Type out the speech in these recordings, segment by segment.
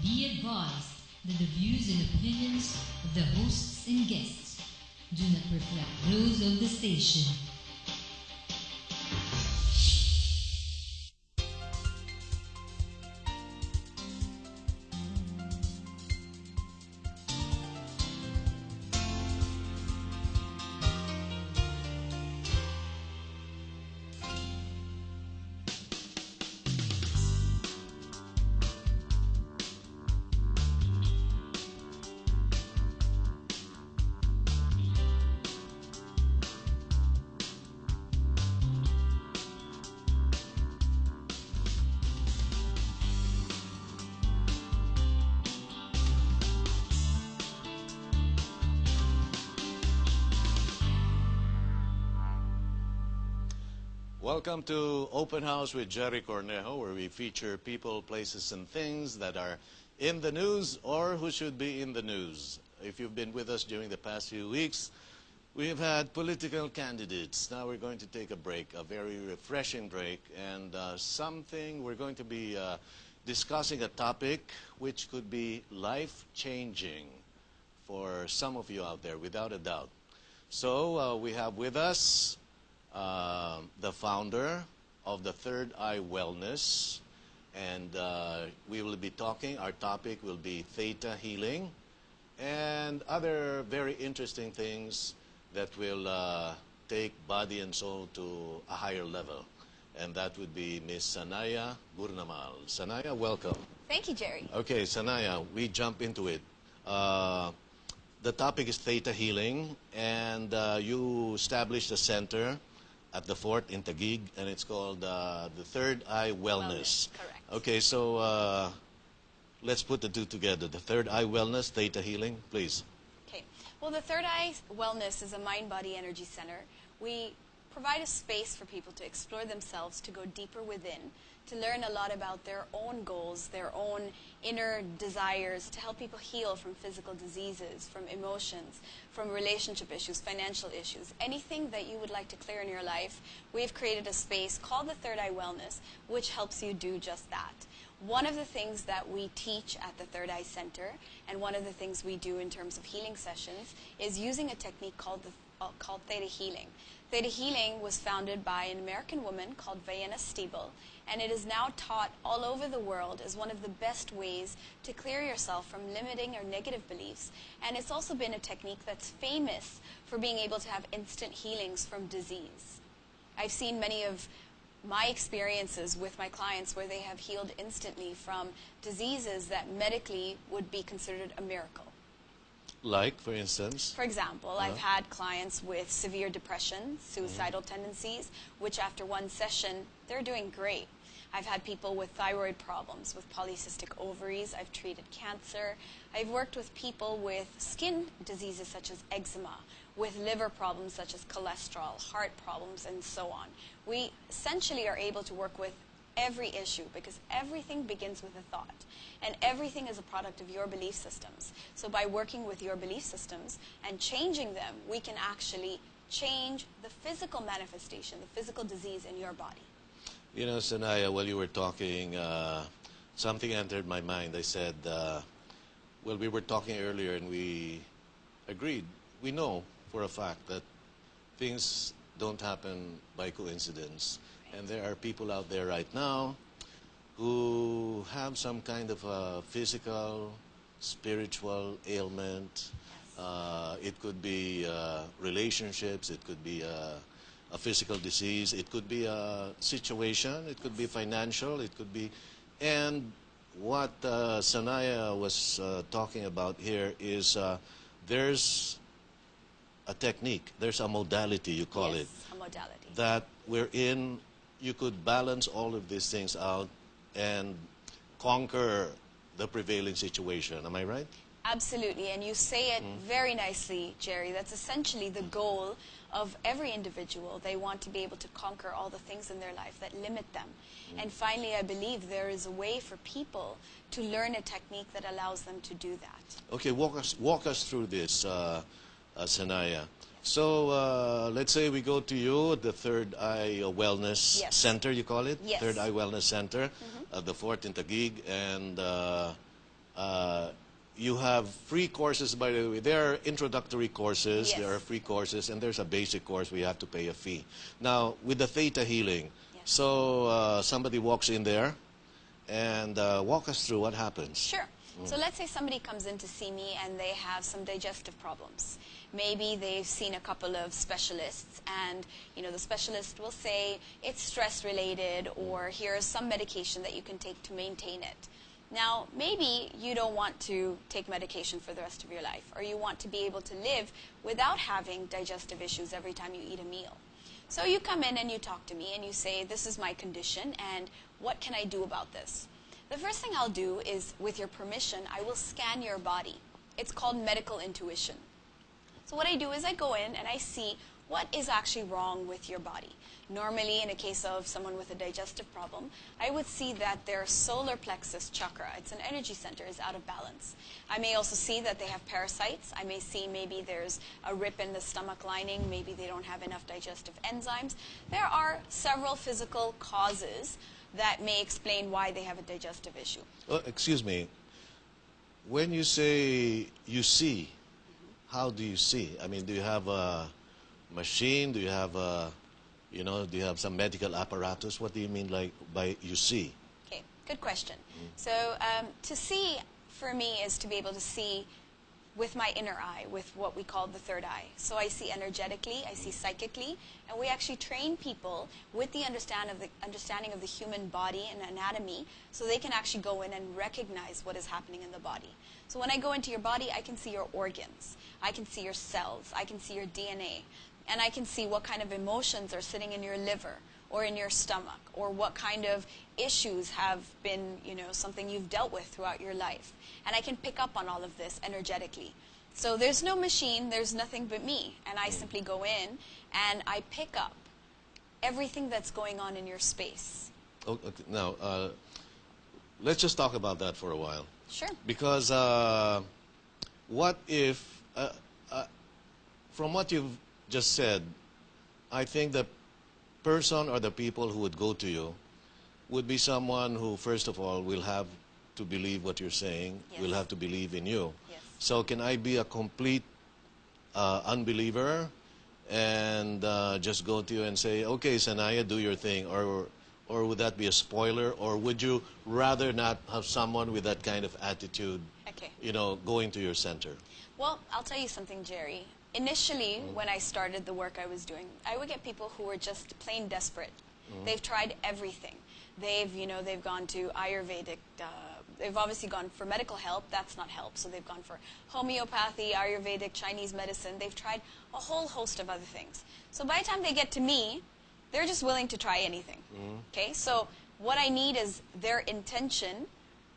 Be advised that the views and opinions of the hosts and guests do not reflect those of the station. Welcome to Open House with Jerry Cornejo, where we feature people, places, and things that are in the news or who should be in the news. If you've been with us during the past few weeks, we've had political candidates. Now we're going to take a break, a very refreshing break, and we're going to be discussing a topic which could be life-changing for some of you out there, without a doubt. So we have with us the founder of the Third Eye Wellness, and we will be talking, our topic will be theta healing and other very interesting things that will take body and soul to a higher level, and that would be Miss Sanaiyah Gurnamal. Sanaiyah, welcome. Thank you, Jerry. Okay, Sanaiyah, we jump into it. The topic is theta healing, and you established a center at the fort in Taguig, and it's called the Third Eye Wellness. Correct. Okay, so let's put the two together. The Third Eye Wellness, theta healing, please. Okay. Well, the Third Eye Wellness is a mind-body energy center. We provide a space for people to explore themselves, to go deeper within, to learn a lot about their own goals, their own inner desires, to help people heal from physical diseases, from emotions, from relationship issues, financial issues, anything that you would like to clear in your life. We've created a space called the Third Eye Wellness, which helps you do just that. One of the things that we teach at the Third Eye Center, and one of the things we do in terms of healing sessions, is using a technique called theta healing. Theta healing was founded by an American woman called Vienna Stiebel, and it is now taught all over the world as one of the best ways to clear yourself from limiting or negative beliefs. And it's also been a technique that's famous for being able to have instant healings from disease. I've seen many of my experiences with my clients where they have healed instantly from diseases that medically would be considered a miracle. Like, for instance? For example, I've had clients with severe depression, suicidal tendencies, which after one session, they're doing great. I've had people with thyroid problems, with polycystic ovaries. I've treated cancer. I've worked with people with skin diseases such as eczema, with liver problems such as cholesterol, heart problems, and so on. We essentially are able to work with every issue because everything begins with a thought, and everything is a product of your belief systems. So by working with your belief systems and changing them, we can actually change the physical manifestation, the physical disease in your body. You know, Sanaiyah, while you were talking, something entered my mind. I said, well, we were talking earlier and we agreed. We know for a fact that things don't happen by coincidence. And there are people out there right now who have some kind of a physical, spiritual ailment. It could be relationships, it could be a physical disease, it could be a situation, it could be financial, it could be... And what Sanaiyah was talking about here is there's a technique, there's a modality, you call it. A modality. That we're in, you could balance all of these things out and conquer the prevailing situation. Am I right? Absolutely, and you say it very nicely, Jerry. That's essentially the goal of every individual. They want to be able to conquer all the things in their life that limit them. And finally, I believe there is a way for people to learn a technique that allows them to do that. Okay, walk us through this, Sanaiyah. So let's say we go to you, the Third Eye Wellness Center, you call it? Yes. Third Eye Wellness Center, the fort in Taguig, and you have free courses, by the way. There are introductory courses, Yes. there are free courses, and there's a basic course where you have to pay a fee. Now, with the theta healing, Yes. so somebody walks in there, and walk us through what happens. Sure. So let's say somebody comes in to see me and they have some digestive problems. Maybe they've seen a couple of specialists, and the specialist will say it's stress related, or here's some medication that you can take to maintain it. Now, maybe you don't want to take medication for the rest of your life, or you want to be able to live without having digestive issues every time you eat a meal. So you come in and you talk to me and you say, this is my condition and what can I do about this? The first thing I'll do is, with your permission, I will scan your body. It's called medical intuition. So what I do is I go in and I see what is actually wrong with your body. Normally, in a case of someone with a digestive problem, I would see that their solar plexus chakra, it's an energy center, is out of balance. I may also see that they have parasites. I may see maybe there's a rip in the stomach lining. Maybe they don't have enough digestive enzymes. There are several physical causes that may explain why they have a digestive issue. Excuse me. When you say you see, how do you see? I mean, do you have a machine? Do you have a, do you have some medical apparatus? What do you mean by you see? Okay, good question. So to see, for me, is to be able to see with my inner eye, with what we call the third eye. So I see energetically, I see psychically, and we actually train people with the understanding of the human body and anatomy, so they can actually go in and recognize what is happening in the body. So when I go into your body, I can see your organs, I can see your cells, I can see your DNA, and I can see what kind of emotions are sitting in your liver or in your stomach, or what kind of issues have been, something you've dealt with throughout your life. And I can pick up on all of this energetically. So there's no machine, there's nothing but me. And I simply go in and I pick up everything that's going on in your space. Okay, now, let's just talk about that for a while. Sure. Because what if, from what you've just said, I think the person or the people who would go to you would be someone who, first of all, will have to believe what you're saying, Yes. will have to believe in you. Yes. So can I be a complete unbeliever and just go to you and say, okay, Sanaiyah, do your thing, or would that be a spoiler, or would you rather not have someone with that kind of attitude, Okay. Going to your center? Well, I'll tell you something, Jerry. Initially, when I started the work I was doing, I would get people who were just plain desperate. They've tried everything. They've gone to Ayurvedic. They've obviously gone for medical help. That's not help. So they've gone for homeopathy, Ayurvedic, Chinese medicine. They've tried a whole host of other things. So by the time they get to me, they're just willing to try anything. Okay? So what I need is their intention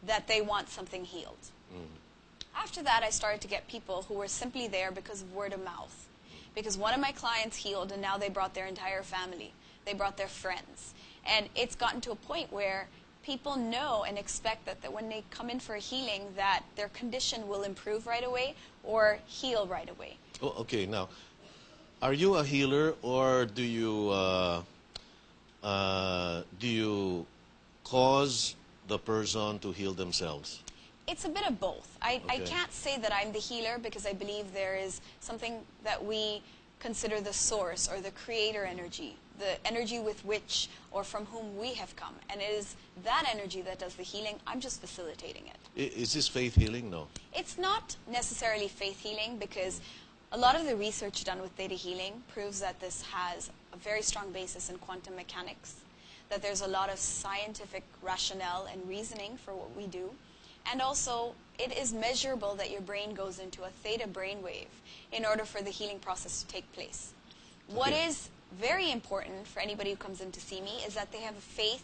that they want something healed. After that, I started to get people who were simply there because of word of mouth. Because one of my clients healed, and now they brought their entire family. They brought their friends. And it's gotten to a point where people know and expect that when they come in for a healing, that their condition will improve right away or heal right away. Oh, okay, now, are you a healer, or do you cause the person to heal themselves? It's a bit of both. I Okay. can't say that I'm the healer, because I believe there is something that we consider the source or the creator energy, the energy with which or from whom we have come. And it is that energy that does the healing. I'm just facilitating it. Is this faith healing? No. It's not necessarily faith healing, because a lot of the research done with theta healing proves that this has a very strong basis in quantum mechanics, that there's a lot of scientific rationale and reasoning for what we do. And also, it is measurable that your brain goes into a theta brainwave in order for the healing process to take place. What Okay. is very important for anybody who comes in to see me is that they have a faith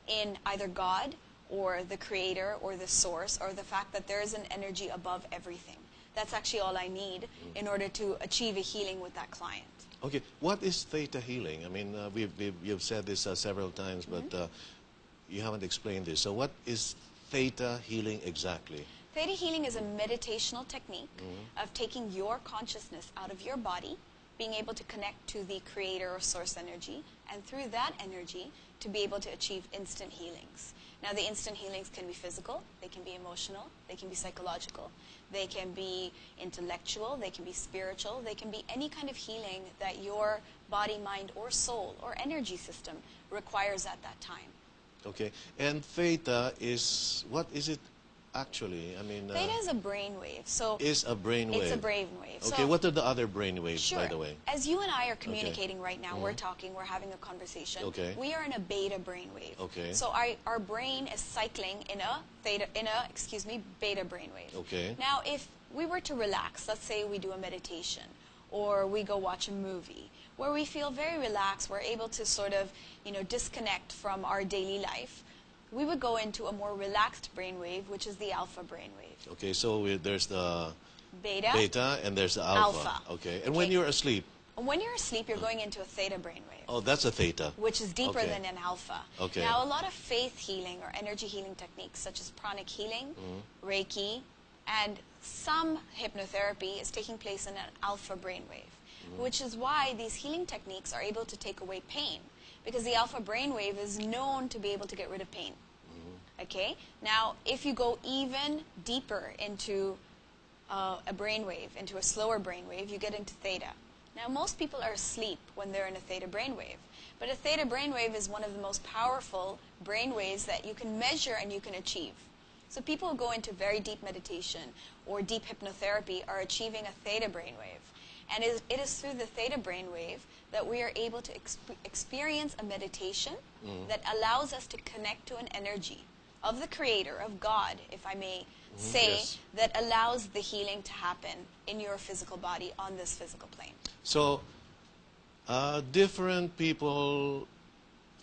in either God or the creator or the source, or the fact that there is an energy above everything. That's actually all I need in order to achieve a healing with that client. Okay, what is theta healing? I mean, you've said this several times, but you haven't explained this. So what is theta healing exactly? Theta healing is a meditational technique of taking your consciousness out of your body being able to connect to the creator or source energy, and through that energy to be able to achieve instant healings. Now, the instant healings can be physical, they can be emotional, they can be psychological, they can be intellectual, they can be spiritual, they can be any kind of healing that your body, mind, or soul or energy system requires at that time. Okay. And theta is, what is it actually? I mean, Theta is a brain wave. So is a brain wave. it's a brain wave. Okay, So, what are the other brain waves, sure. by the way? As you and I are communicating right now, we're talking, we're having a conversation. Okay. We are in a beta brain wave. Okay. So our brain is cycling in a beta brain wave. Okay. Now, if we were to relax, let's say we do a meditation or we go watch a movie where we feel very relaxed, we're able to sort of, disconnect from our daily life, we would go into a more relaxed brainwave, which is the alpha brainwave. Okay, so there's the Beta, and there's the alpha. alpha. Okay, and when you're asleep, when you're asleep, you're going into a theta brainwave, oh, that's a theta. which is deeper Okay. than an alpha. Okay. Now, a lot of faith healing or energy healing techniques, such as pranic healing, Reiki, and some hypnotherapy is taking place in an alpha brainwave, which is why these healing techniques are able to take away pain, because the alpha brainwave is known to be able to get rid of pain. Okay? Now, if you go even deeper into a brainwave, into a slower brainwave, you get into theta. Now, most people are asleep when they're in a theta brainwave, but a theta brainwave is one of the most powerful brainwaves that you can measure and you can achieve. So people who go into very deep meditation or deep hypnotherapy are achieving a theta brainwave. And it is through the theta brainwave that we are able to experience a meditation that allows us to connect to an energy of the Creator, of God, if I may say, Yes. that allows the healing to happen in your physical body on this physical plane. So, different people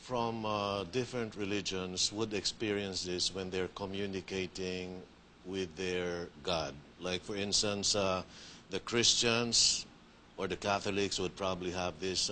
from different religions would experience this when they're communicating with their God. Like, for instance, the Christians or the Catholics would probably have this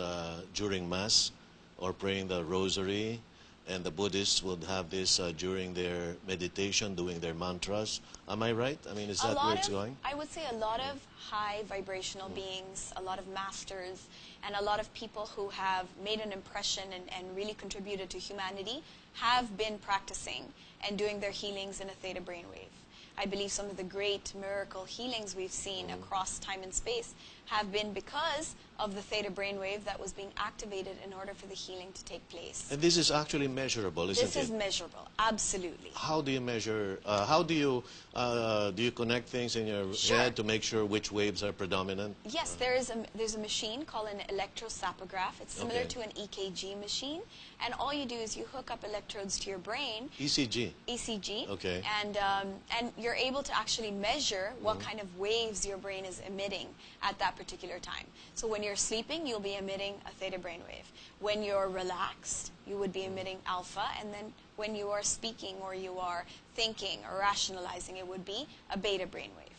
during Mass or praying the Rosary, and the Buddhists would have this during their meditation, doing their mantras. Am I right? I mean, is that where it's going? I would say a lot of high vibrational beings, a lot of masters, and a lot of people who have made an impression and really contributed to humanity have been practicing and doing their healings in a theta brainwave. I believe some of the great miracle healings we've seen across time and space have been because of the theta brainwave that was being activated in order for the healing to take place. And this is actually measurable, isn't it? This is measurable, absolutely. How do you measure, how do you connect things in your Sure. head to make sure which waves are predominant? Yes, there's a machine called an electrosapograph. It's similar Okay. to an EKG machine, and all you do is you hook up electrodes to your brain, ECG. ECG, Okay. and you're able to actually measure what kind of waves your brain is emitting at that particular time. So when you're sleeping, you'll be emitting a theta brainwave. When you're relaxed, you would be emitting alpha, and then when you are speaking or you are thinking or rationalizing, it would be a beta brainwave.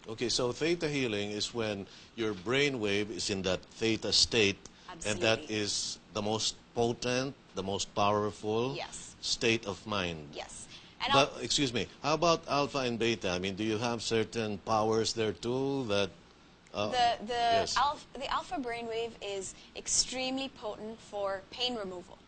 Okay, so theta healing is when your brain wave is in that theta state, and that Absolutely. is the most potent, the most powerful Yes. state of mind. Yes. And But, excuse me, how about alpha and beta? I mean, do you have certain powers there too that... yes. The alpha brainwave is extremely potent for pain removal.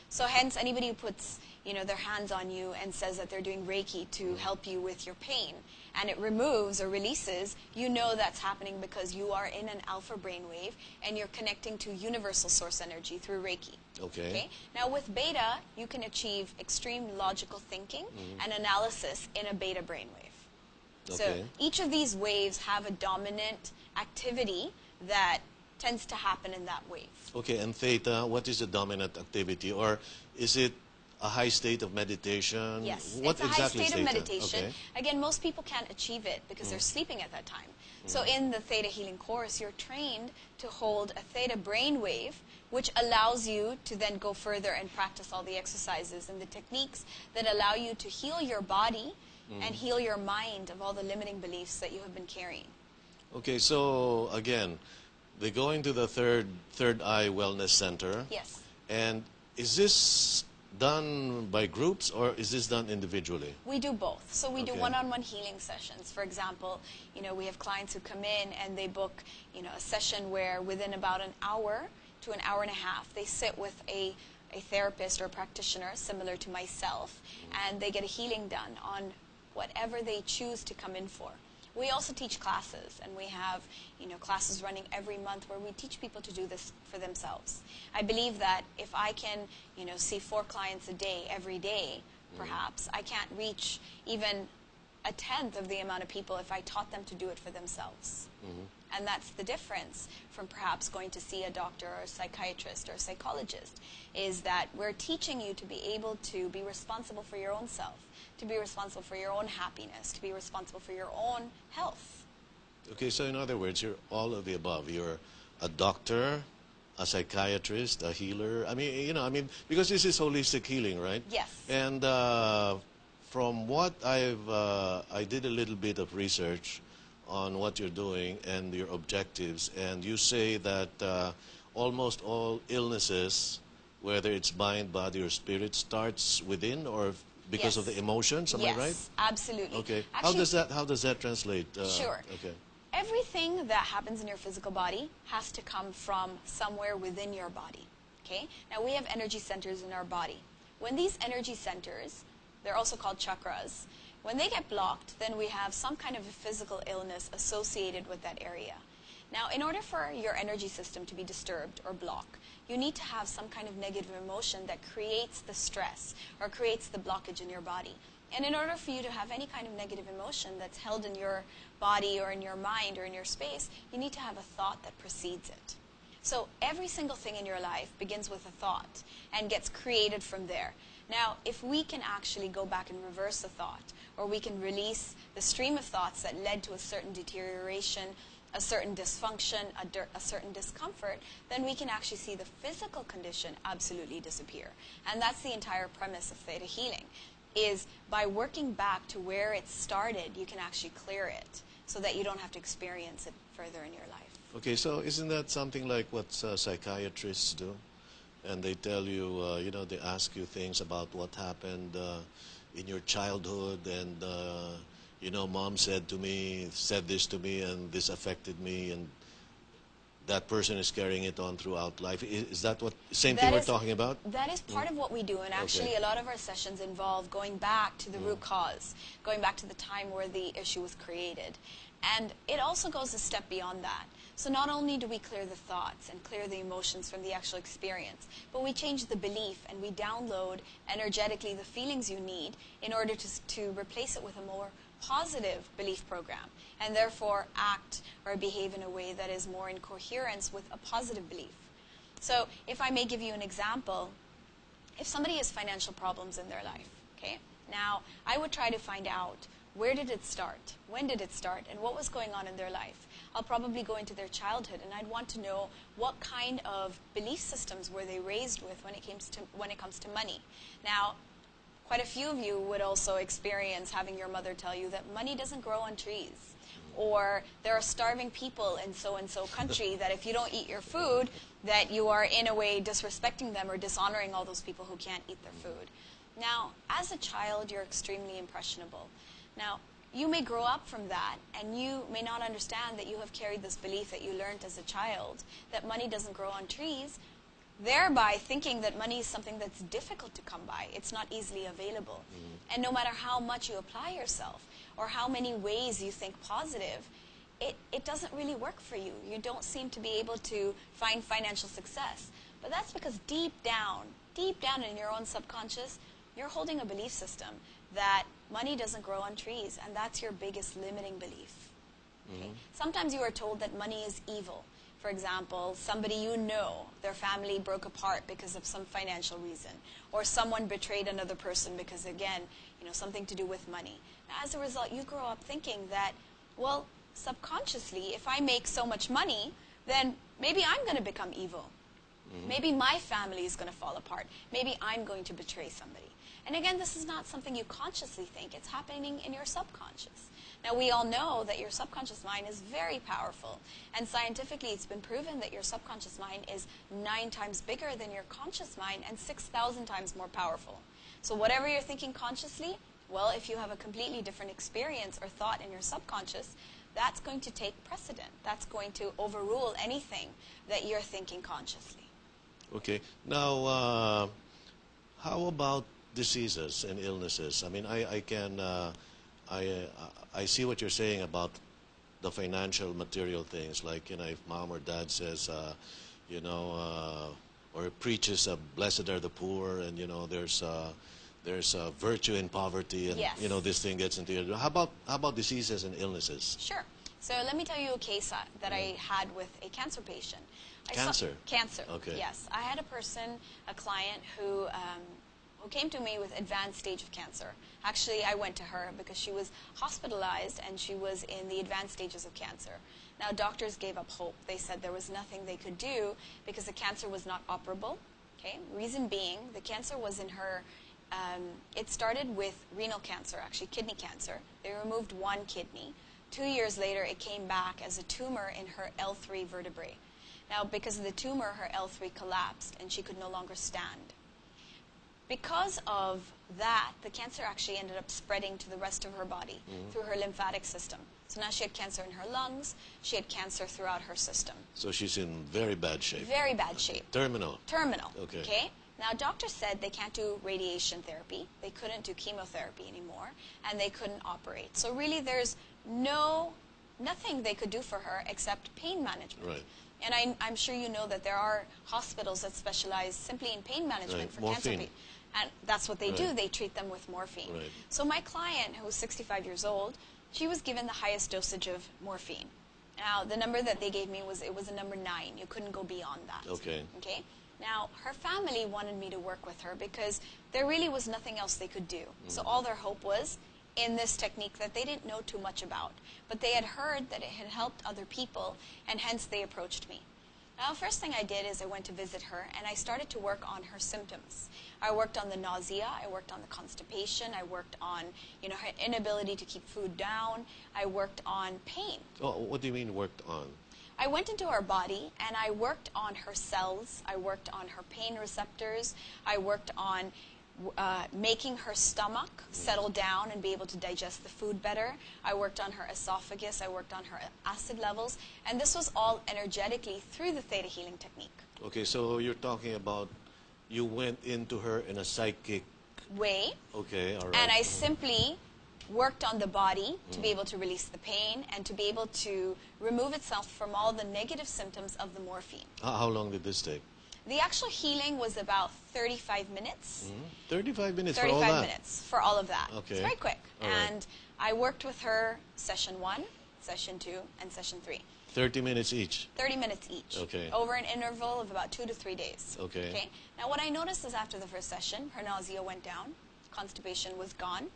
So hence, anybody who puts their hands on you and says that they're doing Reiki to help you with your pain, and it removes or releases, you know that's happening because you are in an alpha brainwave and you're connecting to universal source energy through Reiki. Okay. Now with beta, you can achieve extreme logical thinking and analysis in a beta brainwave. So Okay. each of these waves have a dominant activity that tends to happen in that wave. Okay, and theta, what is the dominant activity? Or is it a high state of meditation? Yes, What it's a high exactly state is of theta? meditation. Okay. Again, most people can't achieve it because they're sleeping at that time. So in the Theta Healing course, you're trained to hold a theta brainwave, which allows you to then go further and practice all the exercises and the techniques that allow you to heal your body and heal your mind of all the limiting beliefs that you have been carrying. Okay, so again, they go into the third eye wellness center. Yes. And is this done by groups, or is this done individually? We do both. So we do Okay. one-on-one healing sessions. For example, we have clients who come in and they book, a session where within about an hour to an hour and a half, they sit with a therapist or a practitioner similar to myself, and they get a healing done on whatever they choose to come in for. We also teach classes, and we have, classes running every month where we teach people to do this for themselves. I believe that if I can, see 4 clients a day, every day, perhaps, I can't reach even a tenth of the amount of people if I taught them to do it for themselves. And that's the difference from perhaps going to see a doctor or a psychiatrist or a psychologist, is that we're teaching you to be able to be responsible for your own self, to be responsible for your own happiness, to be responsible for your own health. Okay, so in other words, you're all of the above. You're a doctor, a psychiatrist, a healer. I mean, because this is holistic healing, right? Yes. And from what I did a little bit of research on what you're doing and your objectives, and you say that almost all illnesses, whether it's mind, body, or spirit, starts within or because of Yes. the emotions. Am I right? Yes, absolutely. Okay. Actually, How does that translate? Sure. Okay. Everything that happens in your physical body has to come from somewhere within your body. Okay? Now, we have energy centers in our body. When these energy centers, they're also called chakras, when they get blocked, then we have some kind of a physical illness associated with that area. Now, in order for your energy system to be disturbed or blocked, you need to have some kind of negative emotion that creates the stress or creates the blockage in your body. And in order for you to have any kind of negative emotion that's held in your body or in your mind or in your space, you need to have a thought that precedes it. So every single thing in your life begins with a thought and gets created from there. Now, if we can actually go back and reverse the thought, or we can release the stream of thoughts that led to a certain deterioration, a certain dysfunction, a certain discomfort, then we can actually see the physical condition absolutely disappear. And that's the entire premise of theta healing, is by working back to where it started, you can actually clear it so that you don't have to experience it further in your life. Okay, so isn't that something like what psychiatrists do? And they tell you, they ask you things about what happened in your childhood, and, mom said this to me, and this affected me, and that person is carrying it on throughout life. Is that what, same thing we're talking about? That is part of what we do, and actually a lot of our sessions involve going back to the root cause, going back to the time where the issue was created. And it also goes a step beyond that. So not only do we clear the thoughts and clear the emotions from the actual experience, but we change the belief and we download energetically the feelings you need in order to replace it with a more positive belief program, and therefore act or behave in a way that is more in coherence with a positive belief. So if I may give you an example, if somebody has financial problems in their life, okay, now I would try to find out, where did it start? When did it start? And what was going on in their life? I'll probably go into their childhood, and I'd want to know what kind of belief systems were they raised with when it comes to money. Now, quite a few of you would also experience having your mother tell you that money doesn't grow on trees, or there are starving people in so-and-so country that if you don't eat your food, that you are in a way disrespecting them or dishonoring all those people who can't eat their food. Now, as a child, you're extremely impressionable. Now, you may grow up from that, and you may not understand that you have carried this belief that you learned as a child, that money doesn't grow on trees, thereby thinking that money is something that's difficult to come by. It's not easily available. And no matter how much you apply yourself, or how many ways you think positive, it doesn't really work for you. You don't seem to be able to find financial success. But that's because deep down in your own subconscious, you're holding a belief system that money doesn't grow on trees, and that's your biggest limiting belief. Okay? Sometimes you are told that money is evil. For example, somebody you know, their family broke apart because of some financial reason, or someone betrayed another person because, again, something to do with money. Now, as a result, you grow up thinking that, well, subconsciously, if I make so much money, then maybe I'm going to become evil. Maybe my family is going to fall apart. Maybe I'm going to betray somebody. And again, this is not something you consciously think. It's happening in your subconscious. Now, we all know that your subconscious mind is very powerful. And scientifically, it's been proven that your subconscious mind is 9 times bigger than your conscious mind and 6,000 times more powerful. So whatever you're thinking consciously, well, if you have a completely different experience or thought in your subconscious, that's going to take precedent. That's going to overrule anything that you're thinking consciously. Okay. Now, how about diseases and illnesses? I mean, I see what you're saying about the financial material things, like, you know, if mom or dad says, you know, or preaches, blessed are the poor, and, you know, there's virtue in poverty, and, Yes. you know, this thing gets into your... How about diseases and illnesses? Sure. So let me tell you a case that I had with a cancer patient. Cancer? Cancer, Okay. Yes. I had a client who came to me with advanced stage of cancer. Actually, I went to her because she was hospitalized and she was in the advanced stages of cancer. Now, doctors gave up hope. They said there was nothing they could do because the cancer was not operable. Okay? Reason being, the cancer was in her... it started with renal cancer, actually kidney cancer. They removed 1 kidney. 2 years later, it came back as a tumor in her L3 vertebrae. Now, because of the tumor, her L3 collapsed and she could no longer stand. Because of that, the cancer actually ended up spreading to the rest of her body through her lymphatic system. So now she had cancer in her lungs, she had cancer throughout her system. So she's in very bad shape. Very bad shape. Terminal. Terminal. Okay. Now, doctors said they can't do radiation therapy, they couldn't do chemotherapy anymore, and they couldn't operate. So really, there's nothing they could do for her except pain management. Right. And I'm sure you know that there are hospitals that specialize simply in pain management for cancer Morphine. patients. And that's what they do. Right. They treat them with morphine. Right. So my client, who was 65 years old, she was given the highest dosage of morphine. Now, the number that they gave me was a number 9. You couldn't go beyond that. Okay. Okay. Now, her family wanted me to work with her because there really was nothing else they could do. So all their hope was in this technique that they didn't know too much about. But they had heard that it had helped other people, and hence they approached me. Now, first thing I did is I went to visit her, and I started to work on her symptoms. I worked on the nausea, I worked on the constipation, I worked on, you know, her inability to keep food down, I worked on pain. Oh, what do you mean worked on? I went into her body and I worked on her cells, I worked on her pain receptors, I worked on making her stomach settle down and be able to digest the food better. I worked on her esophagus, I worked on her acid levels, and this was all energetically through the Theta Healing technique. Okay, so you're talking about you went into her in a psychic Way. Okay, all right. And I simply worked on the body to be able to release the pain and to be able to remove itself from all the negative symptoms of the morphine. How long did this take? The actual healing was about 35 minutes. 35 minutes for all 35 that? minutes for all of that. Okay. It's very quick. All right. And I worked with her session 1, session 2, and session 3. 30 minutes each? 30 minutes each. Okay. Over an interval of about 2 to 3 days. Okay. Now, what I noticed is after the first session, her nausea went down, constipation was gone.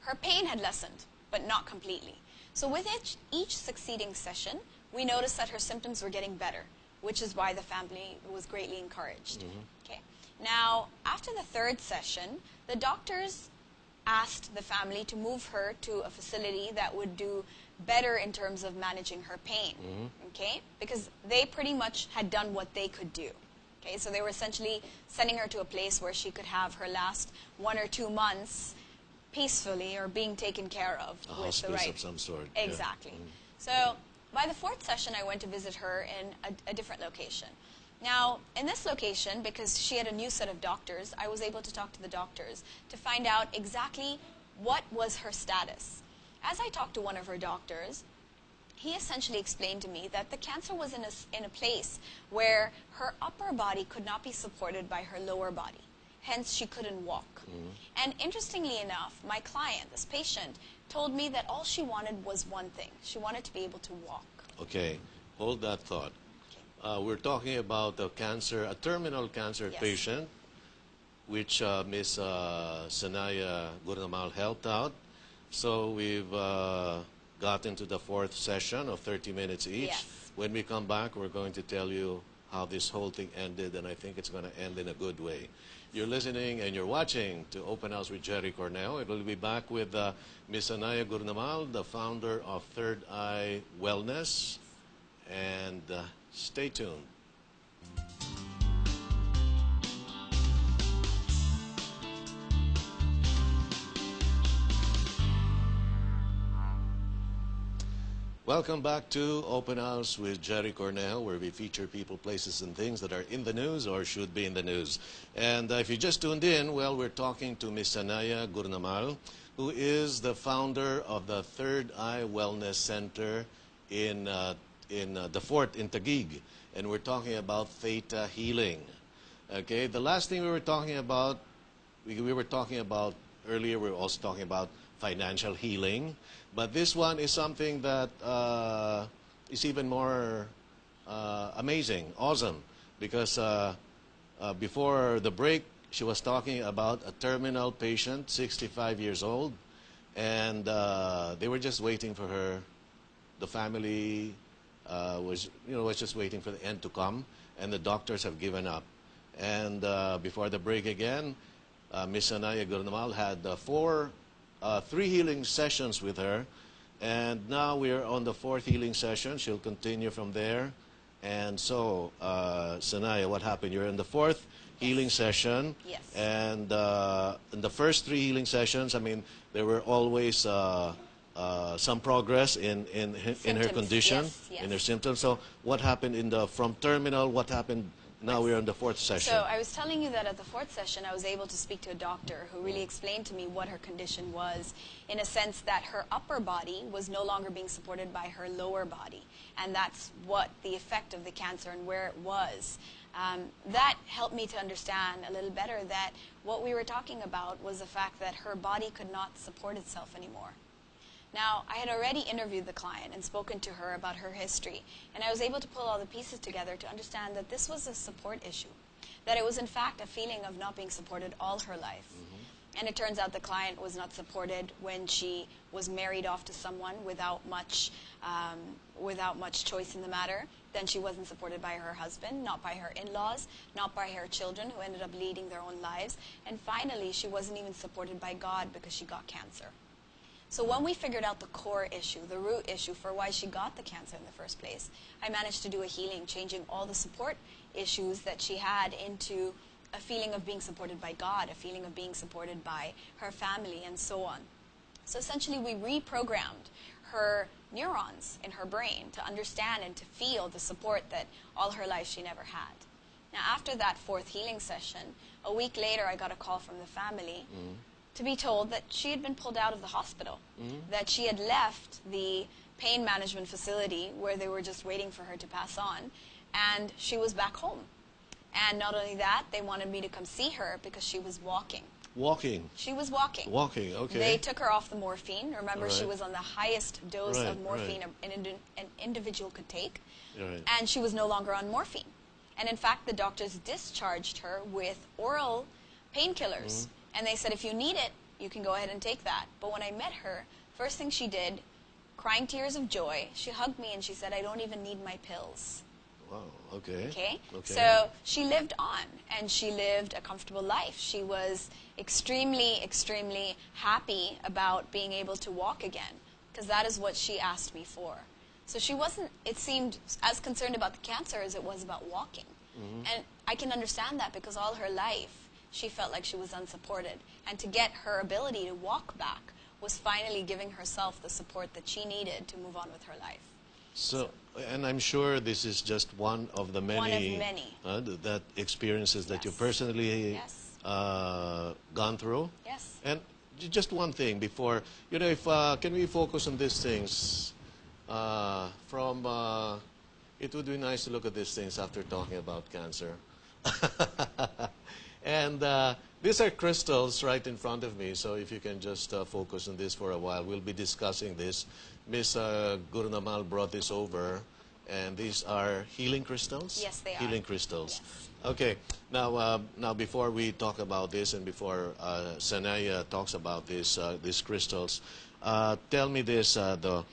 Her pain had lessened, but not completely. So with each succeeding session, we noticed that her symptoms were getting better, which is why the family was greatly encouraged. Okay. Now, after the third session, the doctors asked the family to move her to a facility that would do better in terms of managing her pain. Okay? Because they pretty much had done what they could do. Okay? So they were essentially sending her to a place where she could have her last 1 or 2 months peacefully or being taken care of A with hospice the right of some sort. Exactly. So by the fourth session, I went to visit her in a different location. Now, in this location, because she had a new set of doctors, I was able to talk to the doctors to find out exactly what was her status. As I talked to one of her doctors, he essentially explained to me that the cancer was in a place where her upper body could not be supported by her lower body. Hence, she couldn't walk. And interestingly enough, my client, this patient, told me that all she wanted was one thing. She wanted to be able to walk. Okay, hold that thought. We're talking about a terminal cancer Yes. patient, which Miss Sanaiyah Gurnamal helped out. So we've got into the fourth session of 30 minutes each. Yes. When we come back, we're going to tell you how this whole thing ended, and I think it's going to end in a good way. You're listening and you're watching to Open House with Jerry Cornejo. It will be back with Miss Sanaiyah Gurnamal, the founder of Third Eye Wellness. And stay tuned. Welcome back to Open House with Jerry Cornejo, where we feature people, places, and things that are in the news or should be in the news. And if you just tuned in, well, we're talking to Miss Sanaiyah Gurnamal, who is the founder of the Third Eye Wellness Center in the Fort in Taguig. And we're talking about theta healing. Okay, the last thing we were talking about, we were talking about earlier, we were also talking about financial healing. But this one is something that is even more amazing, awesome, because before the break, she was talking about a terminal patient, 65 years old, and they were just waiting for her. The family was just waiting for the end to come, and the doctors have given up. And before the break again, Miss Sanaiyah Gurnamal had 3 healing sessions with her, and now we are on the 4th healing session. She'll continue from there. And so, Sanaiyah, what happened? You're in the 4th healing session. Yes. And in the first 3 healing sessions, I mean, there were always some progress in her condition, yes. in her symptoms. So, what happened from terminal? What happened? Now we're on the 4th session. So I was telling you that at the 4th session, I was able to speak to a doctor who really explained to me what her condition was, in a sense that her upper body was no longer being supported by her lower body. And that's what the effect of the cancer and where it was. That helped me to understand a little better that what we were talking about was the fact that her body could not support itself anymore. Now, I had already interviewed the client and spoken to her about her history, and I was able to pull all the pieces together to understand that this was a support issue, that it was in fact a feeling of not being supported all her life. And it turns out the client was not supported when she was married off to someone without much choice in the matter. Then she wasn't supported by her husband, not by her in-laws, not by her children, who ended up leading their own lives. And finally, she wasn't even supported by God because she got cancer. So when we figured out the core issue, the root issue for why she got the cancer in the first place, I managed to do a healing, changing all the support issues that she had into a feeling of being supported by God, a feeling of being supported by her family, and so on. So essentially, we reprogrammed her neurons in her brain to understand and to feel the support that all her life she never had. Now, after that 4th healing session, a week later, I got a call from the family to be told that she had been pulled out of the hospital, that she had left the pain management facility where they were just waiting for her to pass on, and she was back home. And not only that, they wanted me to come see her because she was walking. Walking? She was walking. Walking, okay. They took her off the morphine. Remember, Right. she was on the highest dose Right, of morphine right. an individual could take, Right. and she was no longer on morphine. And in fact, the doctors discharged her with oral painkillers. And they said, if you need it, you can go ahead and take that. But when I met her, first thing she did, crying tears of joy, she hugged me and she said, I don't even need my pills. Wow, okay. Okay? Okay. So she lived on, and she lived a comfortable life. She was extremely, extremely happy about being able to walk again, because that is what she asked me for. So she wasn't, it seemed, as concerned about the cancer as it was about walking. And I can understand that, because all her life she felt like she was unsupported. And to get her ability to walk back was finally giving herself the support that she needed to move on with her life. So, and I'm sure this is just one of the many, One of many. That experiences that you Yes. personally Yes. Gone through. Yes. And just one thing before, if can we focus on these things it would be nice to look at these things after talking about cancer. And these are crystals right in front of me, so if you can just focus on this for a while. We'll be discussing this. Miss Gurnamal brought this over, and these are healing crystals? Yes, they are. Healing crystals. Yes. Okay. Now before we talk about this and before Sanaiyah talks about these crystals, tell me this, though.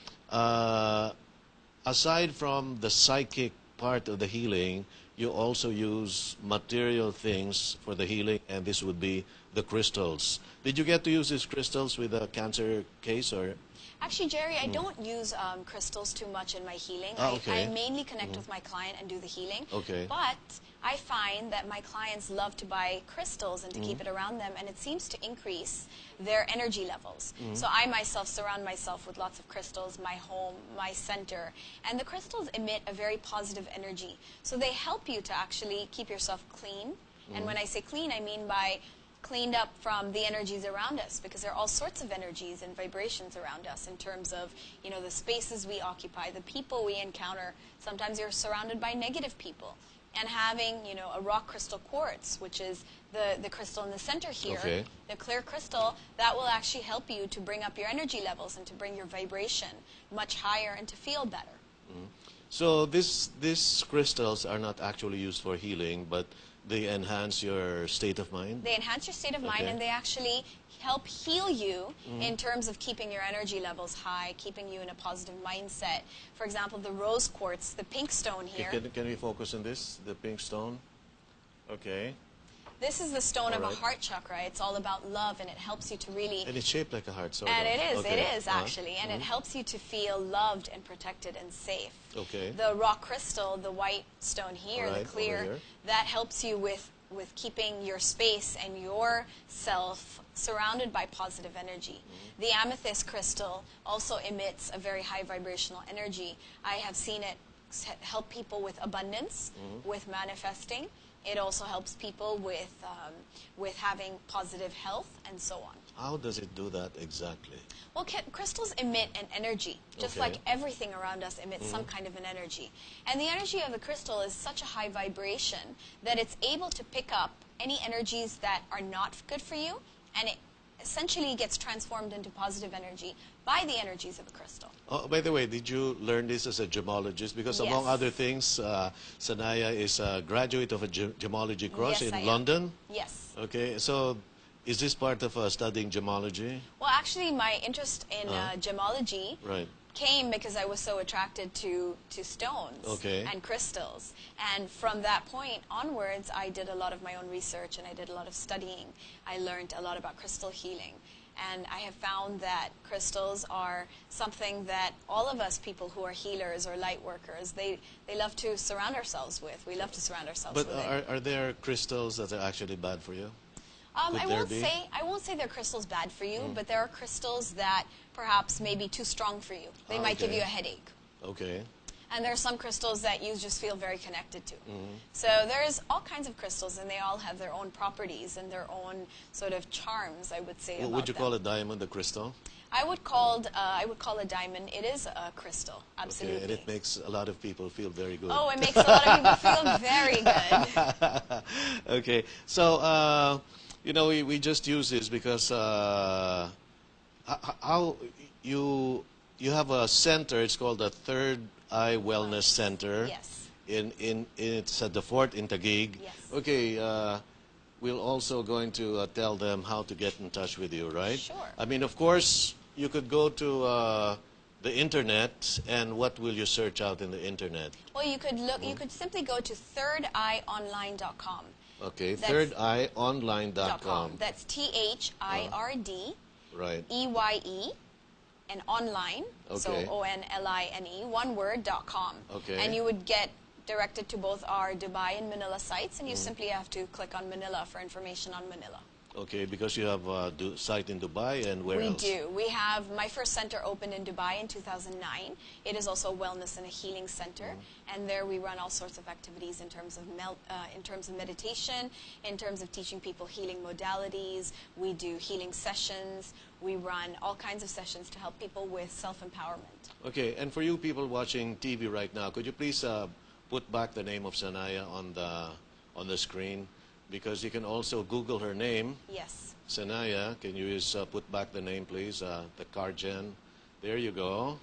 Aside from the psychic part of the healing, you also use material things for the healing, and this would be the crystals. Did you get to use these crystals with a cancer case, or? Actually, Jerry, I don't use crystals too much in my healing. Okay. I mainly connect with my client and do the healing. Okay. But I find that my clients love to buy crystals and to keep it around them, and it seems to increase their energy levels. So I myself surround myself with lots of crystals, my home, my center, and the crystals emit a very positive energy. So they help you to actually keep yourself clean. And when I say clean, I mean by cleaned up from the energies around us, because there are all sorts of energies and vibrations around us in terms of, you know, the spaces we occupy, the people we encounter. Sometimes you're surrounded by negative people. And having, you know, a rock crystal quartz, which is the crystal in the center here, Okay. the clear crystal, that will actually help you to bring up your energy levels and to bring your vibration much higher and to feel better. So these crystals are not actually used for healing, but they enhance your state of mind? They enhance your state of mind, Okay. and they actually help heal you in terms of keeping your energy levels high, keeping you in a positive mindset. For example, the rose quartz, the pink stone here. Can we focus on this, the pink stone? Okay. This is the stone of All a right. heart chakra. It's all about love, and it helps you to really... And it's shaped like a heart, sort And of. it is, Okay. it is actually. And it helps you to feel loved and protected and safe. Okay. The rock crystal, the white stone here, All right, the clear, over here. that helps you with keeping your space and yourself surrounded by positive energy. The amethyst crystal also emits a very high vibrational energy. I have seen it help people with abundance, with manifesting. It also helps people with having positive health and so on. How does it do that exactly? Well, crystals emit an energy, just Okay. like everything around us emits some kind of an energy. And the energy of the crystal is such a high vibration that it's able to pick up any energies that are not good for you, and it essentially gets transformed into positive energy by the energies of the crystal. Oh, by the way, did you learn this as a gemologist? Because among Yes. other things, Sanaiyah is a graduate of a gemology course Yes, I in am. London. Yes. Okay, so is this part of studying gemology? Well, actually, my interest in gemology Right. came because I was so attracted to stones Okay. and crystals. And from that point onwards, I did a lot of my own research and I did a lot of studying. I learned a lot about crystal healing. And I have found that crystals are something that all of us people who are healers or light workers, they love to surround ourselves with. We love to surround ourselves But with it. are there crystals that are actually bad for you? Could I there won't be? say they're crystals bad for you, but there are crystals that perhaps may be too strong for you. They might give okay. you a headache. Okay. And there are some crystals that you just feel very connected to. So there's all kinds of crystals, and they all have their own properties and their own sort of charms, I would say, Well, about would you them. call a diamond a crystal? I would call a diamond. It is a crystal, absolutely. Okay, and it makes a lot of people feel very good. Oh, it makes a lot of people feel very good. Okay, so you know, we just use this because how you have a center. It's called the Third Eye Wellness Center. Yes. It's at the Fort in Taguig. Yes. Okay. We're also going to tell them how to get in touch with you, right? Sure. I mean, of course, you could go to the internet, and what will you search out in the internet? Well, you could look. You could simply go to thirdeyeonline.com. Okay, That's- thirdeyeonline.com. That's THIRD Right. EYE and online, so Okay. ONLINE, one word.com. Okay. And you would get directed to both our Dubai and Manila sites, and you simply have to click on Manila for information on Manila. Okay, because you have a site in Dubai, and where We else? do. We have, my first center opened in Dubai in 2009. It is also a wellness and a healing center, and there we run all sorts of activities in terms of meditation, in terms of teaching people healing modalities. We do healing sessions. We run all kinds of sessions to help people with self-empowerment. Okay, and for you people watching TV right now, could you please put back the name of Sanaiyah on the screen? Because you can also Google her name, Yes. Sanaiyah. Can you just put back the name, please? The Cargen. There you go.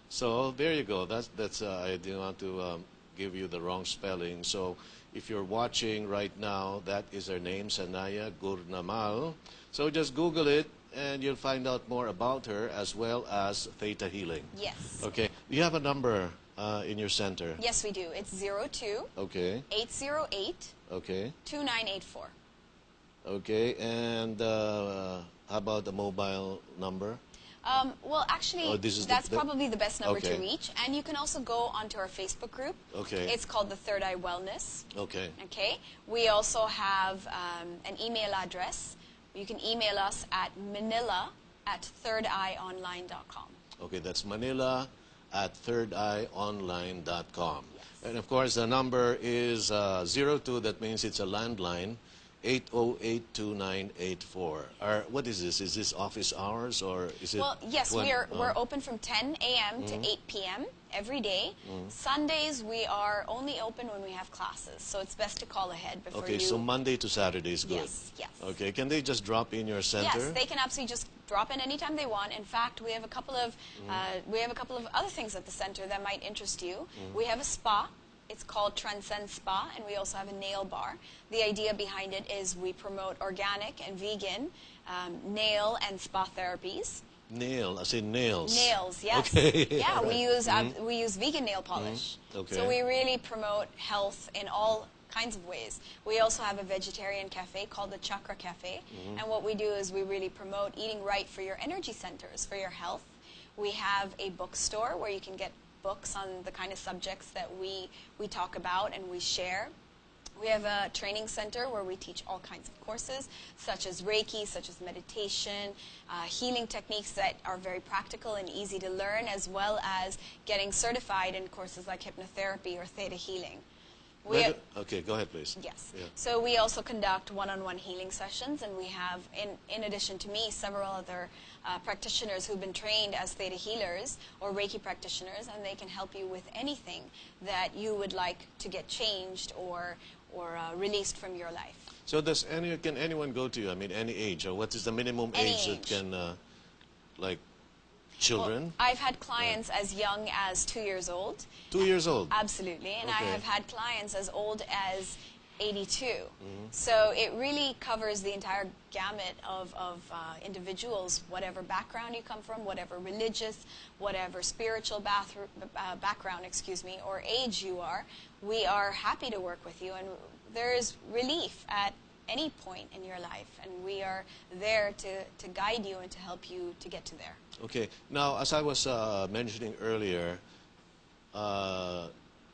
So there you go. That's. I didn't want to give you the wrong spelling. So if you're watching right now, that is her name, Sanaiyah Gurnamal. So just Google it, and you'll find out more about her as well as Theta Healing. Yes. Okay. Do you have a number in your center? Yes, we do. It's 02 Okay. 808 Okay. 2984. Okay. And how about the mobile number? Well, actually, Oh, this is that's probably the best number to Okay. reach. And you can also go onto our Facebook group. Okay. It's called the Third Eye Wellness. Okay. Okay. We also have an email address. You can email us at manila@thirdeyeonline.com. Okay, that's Manila at thirdeyeonline.com. Yes. And of course, the number is 02, that means it's a landline, 808-2984. What is this? Is this office hours or is it? Well, yes, we're open from 10 a.m. to 8 p.m. every day. Sundays, we are only open when we have classes, so it's best to call ahead before Okay, you... so Monday to Saturday is good. Yes, yes. Okay, can they just drop in your center? Yes, they can absolutely just drop in anytime they want. In fact, we have a couple of other things at the center that might interest you. We have a spa. It's called Transcend Spa, and we also have a nail bar. The idea behind it is we promote organic and vegan nail and spa therapies. Nail, I say nails. Nails, yes. Okay. Yeah, All right. we use vegan nail polish. Okay. So we really promote health in all kinds of ways. We also have a vegetarian cafe called the Chakra Cafe, and what we do is we really promote eating right for your energy centers, for your health. We have a bookstore where you can get books on the kind of subjects that we talk about and we share. We have a training center where we teach all kinds of courses, such as Reiki, such as meditation, healing techniques that are very practical and easy to learn, as well as getting certified in courses like hypnotherapy or theta healing. Okay, go ahead, please. Yes. Yeah. So we also conduct one-on-one healing sessions, and we have, in addition to me, several other practitioners who've been trained as theta healers or Reiki practitioners, and they can help you with anything that you would like to get changed or released from your life. So can anyone go to you? I mean, any age, or what is the minimum Any age that age. can, like, children? Well, I've had clients as young as 2 years old. 2 years old? Absolutely. And I Okay. have had clients as old as 82. So it really covers the entire gamut of individuals, whatever background you come from, whatever religious, whatever spiritual background, or age you are. We are happy to work with you, and there is relief at any point in your life, and we are there to guide you and to help you to get to there. Okay. Now, as I was mentioning earlier,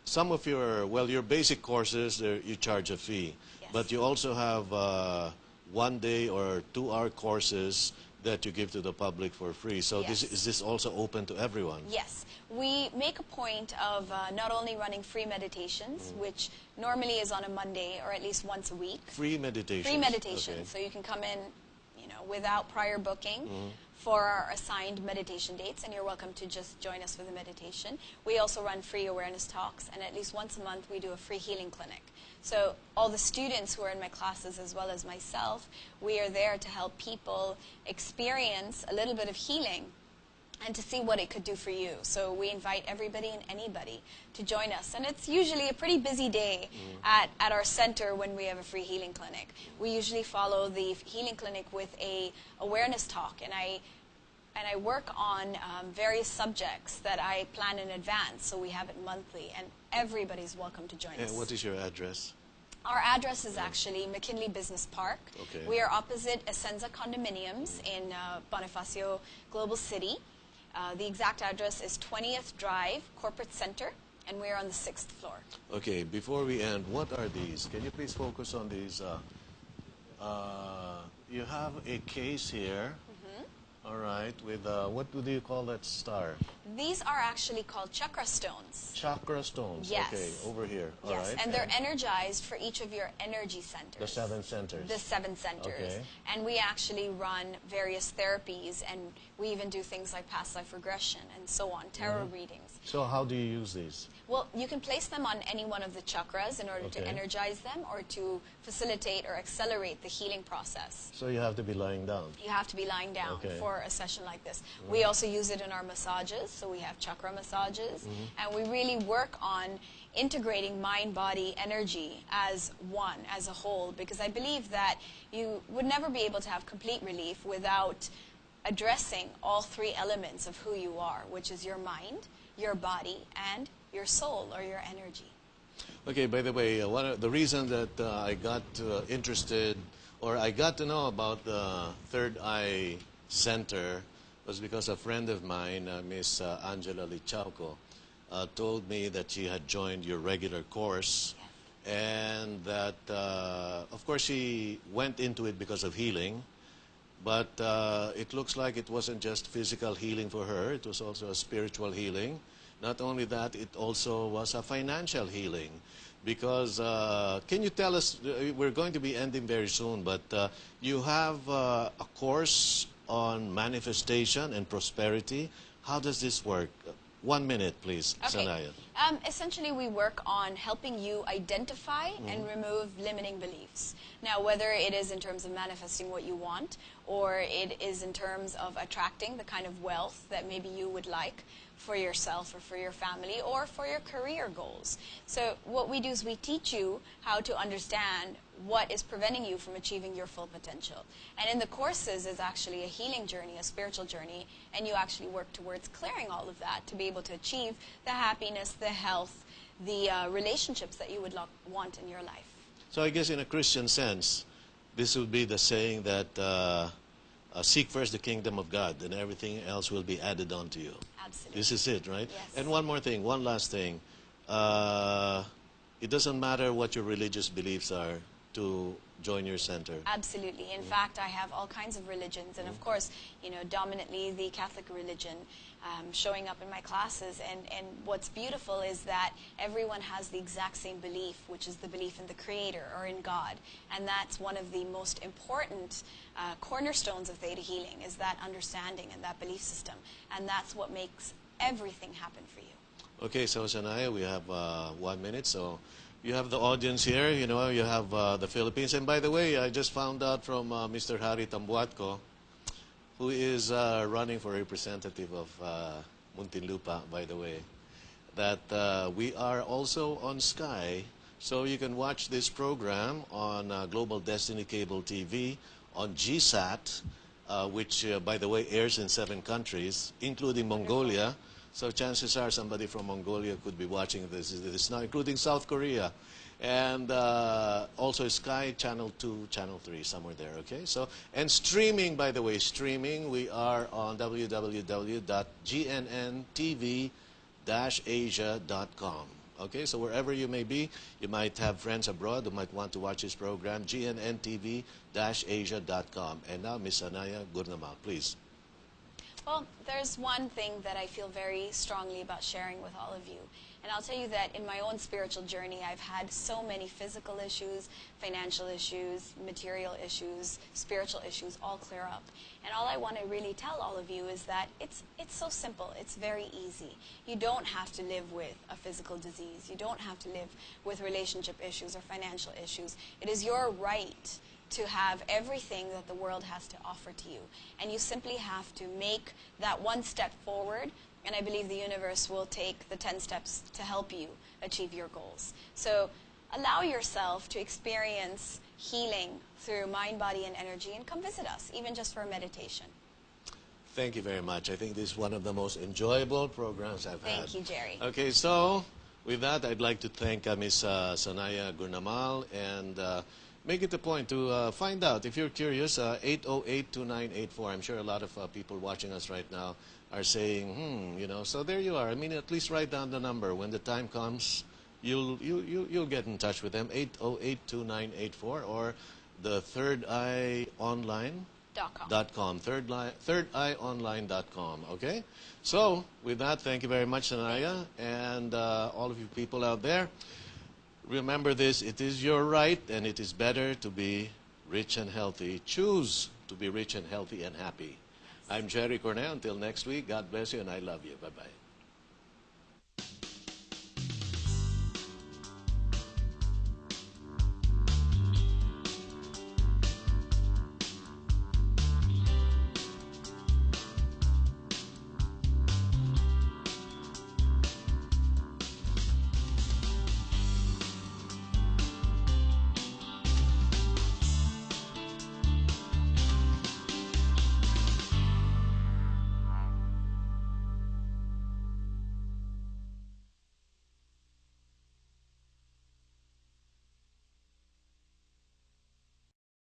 some of your basic courses, you charge a fee. Yes. But you also have 1 day or 2 hour courses that you give to the public for free. So Yes. is this also open to everyone? Yes. We make a point of not only running free meditations, which normally is on a Monday or at least once a week. Free meditation. Free meditation. Okay. So you can come in, without prior booking for our assigned meditation dates, and you're welcome to just join us for the meditation. We also run free awareness talks, and at least once a month we do a free healing clinic. So all the students who are in my classes, as well as myself, we are there to help people experience a little bit of healing and to see what it could do for you. So we invite everybody and anybody to join us. And it's usually a pretty busy day at our center when we have a free healing clinic. We usually follow the healing clinic with a awareness talk, and I work on various subjects that I plan in advance, so we have it monthly, and everybody's welcome to join us. And what is your address? Our address is actually McKinley Business Park. Okay. We are opposite Essenza Condominiums in Bonifacio Global City. The exact address is 20th Drive, Corporate Center, and we are on the 6th floor. Okay, before we end, what are these? Can you please focus on these? You have a case here. All right, with what do you call that star? These are actually called chakra stones. Chakra stones. Yes. Okay, over here. All Yes, right. and they're energized for each of your energy centers. The 7 centers. The 7 centers. Okay. And we actually run various therapies, and we even do things like past life regression and so on, tarot readings. So how do you use these? Well, you can place them on any one of the chakras in order to Okay. energize them or to facilitate or accelerate the healing process. So you have to be lying down. You have to be lying down Okay. for a session like this. We also use it in our massages, so we have chakra massages, and we really work on integrating mind, body, energy as one, as a whole, because I believe that you would never be able to have complete relief without addressing all 3 elements of who you are, which is your mind, your body, and your soul or your energy. Okay, by the way, one of the reason that I got interested, or I got to know about the Third Eye Center, was because a friend of mine, Miss Angela Lichauco, told me that she had joined your regular course, and that, of course, she went into it because of healing, but it looks like it wasn't just physical healing for her, it was also a spiritual healing. Not only that, it also was a financial healing. Because, can you tell us, we're going to be ending very soon, but you have a course on manifestation and prosperity. How does this work? 1 minute, please, Okay. Sanaiyah. Essentially, we work on helping you identify and remove limiting beliefs. Now, whether it is in terms of manifesting what you want, or it is in terms of attracting the kind of wealth that maybe you would like for yourself or for your family or for your career goals. So what we do is we teach you how to understand what is preventing you from achieving your full potential. And in the courses is actually a healing journey, a spiritual journey, and you actually work towards clearing all of that to be able to achieve the happiness, the health, the relationships that you would want in your life. So I guess in a Christian sense, this would be the saying that seek first the kingdom of God, and everything else will be added on to you. Absolutely. This is it, right? Yes. And one more thing, one last thing. It doesn't matter what your religious beliefs are to join your center. Absolutely. In fact, I have all kinds of religions, and of course, you know, dominantly the Catholic religion showing up in my classes. And what's beautiful is that everyone has the exact same belief, which is the belief in the Creator or in God. And that's one of the most important cornerstones of Theta Healing, is that understanding and that belief system. And that's what makes everything happen for you. Okay, so Sanaiyah, we have 1 minute, so you have the audience here, you know, you have the Philippines. And by the way, I just found out from Mr. Harry Tambuatco, who is running for representative of Muntinlupa, by the way, that we are also on Sky. So you can watch this program on Global Destiny Cable TV, on GSAT, which, by the way, airs in 7 countries, including Mongolia. So chances are somebody from Mongolia could be watching this now, including South Korea. And also Sky, Channel 2, Channel 3, somewhere there, okay? So, and streaming, by the way, streaming, we are on www.gnntv-asia.com. Okay, so wherever you may be, you might have friends abroad who might want to watch this program, gnntv-asia.com. And now, Ms. Sanaiyah Gurnamal, please. Well, there's one thing that I feel very strongly about sharing with all of you. And I'll tell you that in my own spiritual journey, I've had so many physical issues, financial issues, material issues, spiritual issues all clear up. And all I want to really tell all of you is that it's so simple. It's very easy. You don't have to live with a physical disease. You don't have to live with relationship issues or financial issues. It is your right to have everything that the world has to offer to you. And you simply have to make that one step forward, and I believe the universe will take the 10 steps to help you achieve your goals. So allow yourself to experience healing through mind, body, and energy, and come visit us, even just for a meditation. Thank you very much. I think this is one of the most enjoyable programs I've had. Thank you, Jerry. Okay, so with that, I'd like to thank Ms. Sanaiyah Gurnamal, and make it a point to find out, if you're curious, 808-2984. I'm sure a lot of people watching us right now are saying, you know, so there you are. I mean, at least write down the number. When the time comes, you'll get in touch with them, 808-2984, or the thirdeyeonline.com, thirdeyeonline.com, okay? So, with that, thank you very much, Sanaiyah, and all of you people out there. Remember this, it is your right, and it is better to be rich and healthy. Choose to be rich and healthy and happy. I'm Jerry Cornell. Until next week, God bless you, and I love you. Bye-bye.